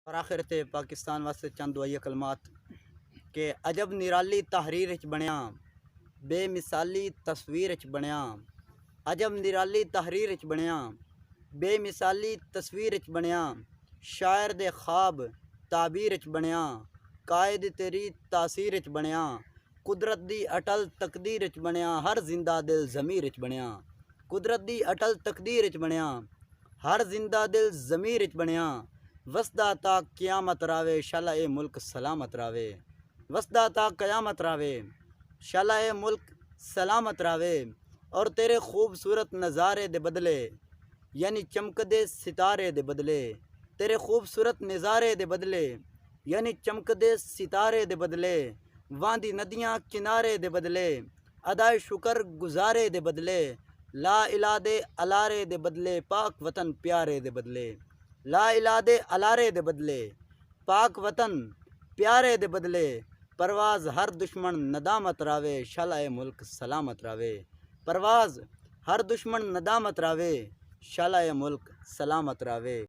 اور آخر تے پاکستان واسطے چند دعائیہ کلمات کہ عجب نرالی تحریر وچ بنیا بے مثالی تصویر وچ بنیا عجب نرالی تحریر وچ بنیا بے مثالی تصویر وچ بنیا شاعر دے خواب تعبیر وچ بنیا قائد تیری تاثیر وچ بنیا قدرت دی اٹل تقدیر وچ بنیا ہر زندہ دل ضمیر وچ بنیا قدرت دی اٹل تقدیر وچ بنیا ہر زندہ دل ضمیر وچ بنیا وسدا تا قیامت راوے شالا اے ملک سلامت راوے وسدا تا قیامت راوے شالا اے ملک سلامت راوے اور تیرے خوبصورت نظارے دے بدلے یعنی چمکدے ستارے دے بدلے تیرے خوبصورت نظارے دے بدلے یعنی چمکدے ستارے دے بدلے واندی ندیاں کنارے دے بدلے ادائے شکر گزارے دے بدلے لا الہ دے الارے دے بدلے پاک وطن پیارے دے بدلے لا الہ دے الارے دے بدلے پاک وطن پیارے دے بدلے پرواز ہر دشمن ندامت راوے شالا اے ملک سلامت راوے پرواز ہر دشمن ندامت راوے شالا اے ملک سلامت راوے